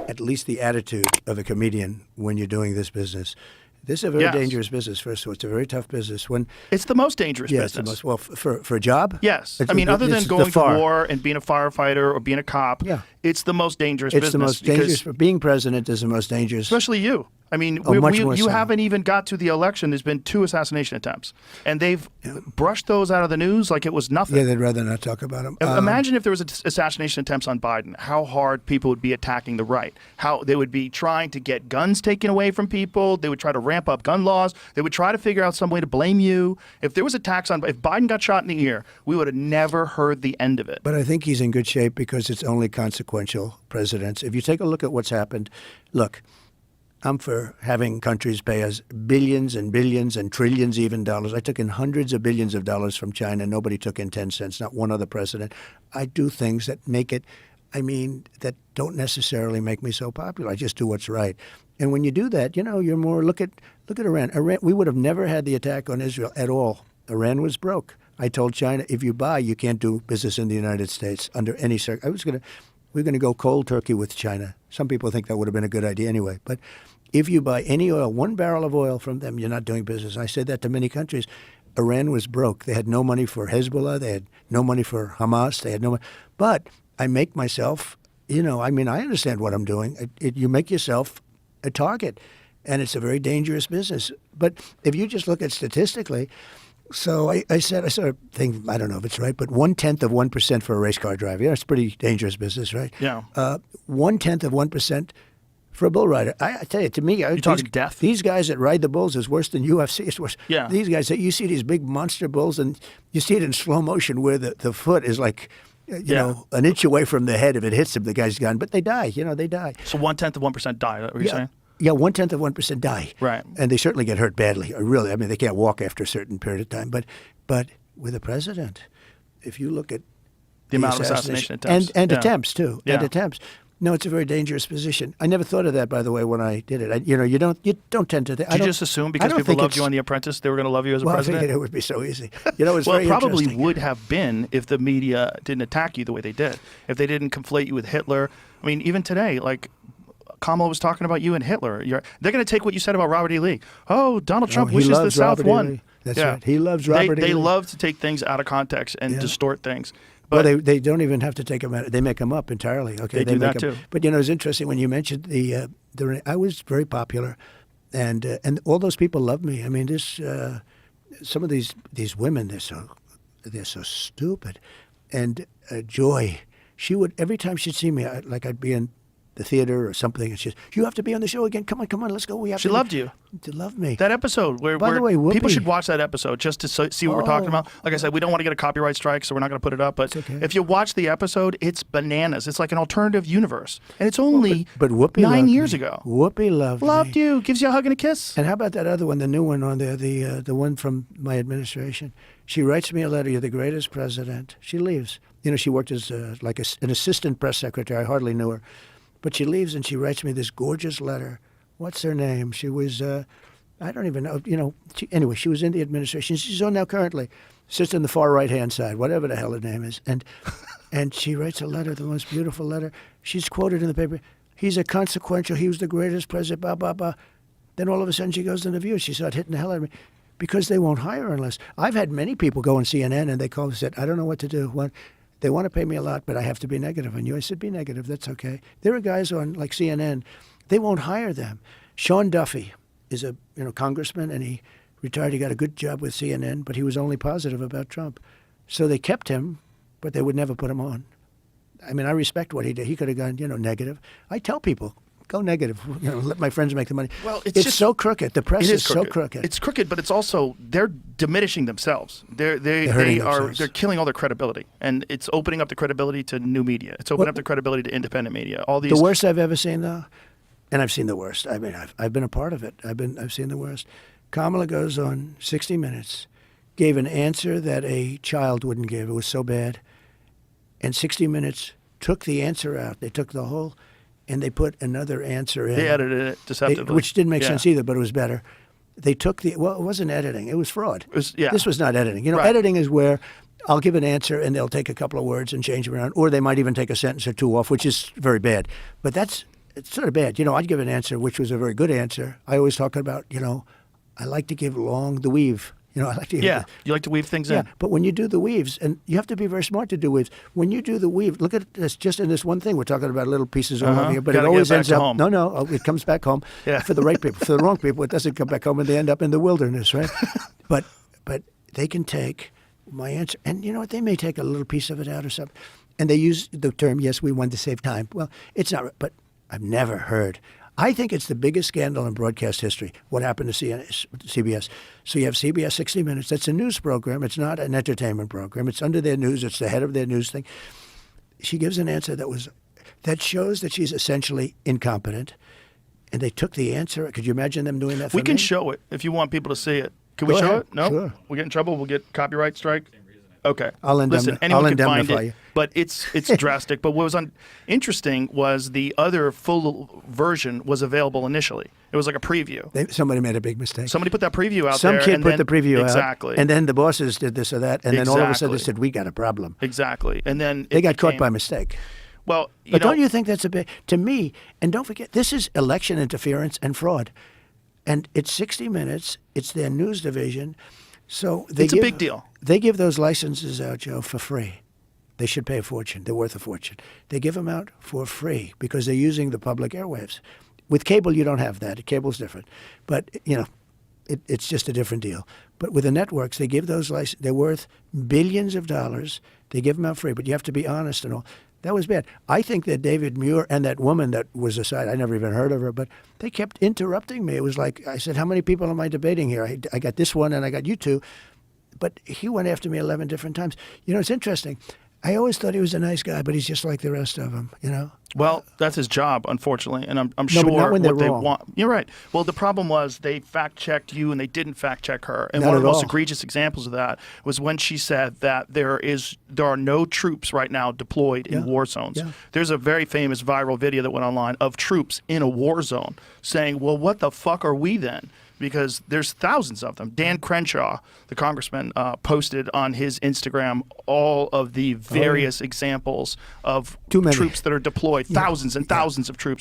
at least the attitude of a comedian when you're doing this business. This is a very dangerous business. First of all, it's a very tough business. It's the most dangerous business. It's the most, for a job? Yes. I mean, other than going to war and being a firefighter or being a cop, it's the most dangerous business. It's the most dangerous. For being president is the most dangerous. Especially you. I mean, you haven't even got to the election. There's been 2 assassination attempts. And they've brushed those out of the news like it was nothing. Yeah, they'd rather not talk about them. Imagine if there was assassination attempts on Biden, how hard people would be attacking the right, how they would be trying to get guns taken away from people. They would try to ramp up gun laws. They would try to figure out some way to blame you. If there was attacks on, if Biden got shot in the ear, we would have never heard the end of it. But I think he's in good shape because it's only consequential presidents. If you take a look at what's happened, look, I'm for having countries pay us billions and billions and trillions even dollars. I took in hundreds of billions of dollars from China. Nobody took in 10 cents, not one other president. I do things that make it, that don't necessarily make me so popular. I just do what's right. And when you do that, you're more, look at Iran. We would have never had the attack on Israel at all. Iran was broke. I told China, if you buy, you can't do business in the United States under any circumstance. We're going to go cold turkey with China. Some people think that would have been a good idea anyway. But if you buy any oil, 1 barrel of oil from them, you're not doing business. I said that to many countries. Iran was broke. They had no money for Hezbollah. They had no money for Hamas. They had no money. But I make myself, I understand what I'm doing. You make yourself a target, and it's a very dangerous business. But if you just look at statistically, so I said, I sort of think, I don't know if it's right, but 1/10 of 1% for a race car driver. It's a pretty dangerous business, right? Yeah. 1/10 of 1% for a bull rider. I tell you, to me, you're talking death. These guys that ride the bulls is worse than UFC. It's worse. Yeah. These guys, you see these big monster bulls, and you see it in slow motion where the foot is like, an inch away from the head. If it hits him, the guy's gone. But they die. They die. So 1/10 of 1% die. Is that what you're saying? Yeah, 1/10 of 1% die. Right. And they certainly get hurt badly. Really, they can't walk after a certain period of time. But with a president, if you look at the amount of assassination attempts. And attempts, too. Yeah. And attempts. No, it's a very dangerous position. I never thought of that, by the way, when I did it. You don't tend to think. Did you just assume because people loved you on The Apprentice, they were going to love you as a president? I figured it would be so easy. It's well, very it probably interesting. would have been if the media didn't attack you the way they did. If they didn't conflate you with Hitler. I mean, even today, like Kamala was talking about you and Hitler. They're going to take what you said about Robert E. Lee. Oh, Donald Trump wishes the South Robert won. E. Lee. That's right. He loves Robert E. Lee. They love to take things out of context and distort things. But they don't even have to take them out. They make them up entirely. Okay, they do that too. But it's interesting when you mentioned I was very popular, and all those people loved me. I mean, some of these women, they're so stupid, and Joy, she would every time she'd see me, I'd be in the theater or something, and she's, you have to be on the show again. Come on, let's go. She loved you. She loved me. That episode where By the way, Whoopi, people should watch that episode just to see what we're talking about. Like I said, we don't want to get a copyright strike, so we're not going to put it up. But if you watch the episode, it's bananas. It's like an alternative universe, and it's only but Whoopi 9 years ago. Whoopi loved you. Gives you a hug and a kiss. And how about that other one, the new one on there, the one from my administration? She writes me a letter. You're the greatest president. She leaves. She worked as an assistant press secretary. I hardly knew her. But she leaves and she writes me this gorgeous letter. What's her name? She was, I don't even know. Anyway, she was in the administration. She's on now currently. Sits on the far right-hand side, whatever the hell her name is. And she writes a letter, the most beautiful letter. She's quoted in the paper. He was the greatest president, blah, blah, blah. Then all of a sudden she goes to the View. She started hitting the hell out of me. Because they won't hire her unless. I've had many people go on CNN and they called and said, I don't know what to do. They want to pay me a lot, but I have to be negative on you. I said, be negative. That's okay. There are guys on like CNN. They won't hire them. Sean Duffy is a congressman, and he retired. He got a good job with CNN, but he was only positive about Trump. So they kept him, but they would never put him on. I mean, I respect what he did. He could have gone, negative. I tell people, go negative. Let my friends make the money. Well, it's just so crooked. The press is so crooked. It's crooked, but it's also they're diminishing themselves. They're killing all their credibility, and it's opening up the credibility to new media. It's opening up the credibility to independent media. All these. The worst I've ever seen, though, and I've seen the worst. I mean, I've been a part of it. I've seen the worst. Kamala goes on 60 Minutes, gave an answer that a child wouldn't give. It was so bad, and 60 Minutes took the answer out. They took the whole. And they put another answer in. They edited it deceptively. Which didn't make sense either, but it was better. They took it wasn't editing. It was fraud. This was not editing. Right. Editing is where I'll give an answer and they'll take a couple of words and change them around, or they might even take a sentence or two off, which is very bad. But that's it's sort of bad. I'd give an answer, which was a very good answer. I always talk about, I like to give long the weave. I like to Yeah, you like to weave things in. But when you do the weaves, and you have to be very smart to do weaves. When you do the weave, look at this, just in this one thing. We're talking about little pieces all over here, but it always ends up home. No, it comes back home. Yeah. For the right people. For the wrong people, it doesn't come back home, and they end up in the wilderness, right? but they can take my answer, and you know what? They may take a little piece of it out or something, and they use the term, "Yes, we wanted to save time." Well, it's not. But I've never heard. I think it's the biggest scandal in broadcast history, what happened to CBS. So you have CBS 60 Minutes. That's a news program. It's not an entertainment program. It's under their news. It's the head of their news thing. She gives an answer that shows that she's essentially incompetent. And they took the answer. Could you imagine them doing that for We can me? show it if you want people to see it. Can we Go show ahead. it? No? Sure. We'll get in trouble. We'll get copyright strike. Okay. Listen, anyone I'll can find indemnify it, you. but it's drastic. But what was interesting was the other full version was available initially. It was like a preview. Somebody made a big mistake. Somebody put that preview out Some there. kid and put then, the preview out. Exactly. And then the bosses did this or that. And then all of a sudden they Exactly. said, we got a problem. Exactly. And then They got caught by mistake. Well, But don't you think that's a big, to me, and don't forget, this is election interference and fraud. And it's 60 Minutes. It's their news division. So it's a big deal. They give those licenses out, Joe, for free. They should pay a fortune. They're worth a fortune. They give them out for free because they're using the public airwaves. With cable, you don't have that. Cable's different. But, it's just a different deal. But with the networks, they give those licenses. They're worth billions of dollars. They give them out free. But you have to be honest and all. That was bad. I think that David Muir and that woman that was aside, I never even heard of her, but they kept interrupting me. It was like, I said, how many people am I debating here? I got this one and I got you two. But he went after me 11 different times. It's interesting. I always thought he was a nice guy, but he's just like the rest of them, Well, that's his job, unfortunately, and I'm No, sure but not when they're what they wrong. want. You're right. Well, the problem was they fact-checked you and they didn't fact-check her. And Not one of the at most all. egregious examples of that was when she said that there are no troops right now deployed in war zones. Yeah. There's a very famous viral video that went online of troops in a war zone saying, well, what the fuck are we then? Because there's thousands of them. Dan Crenshaw, the congressman, posted on his Instagram all of the various examples of Too many. troops that are deployed, thousands and thousands of troops.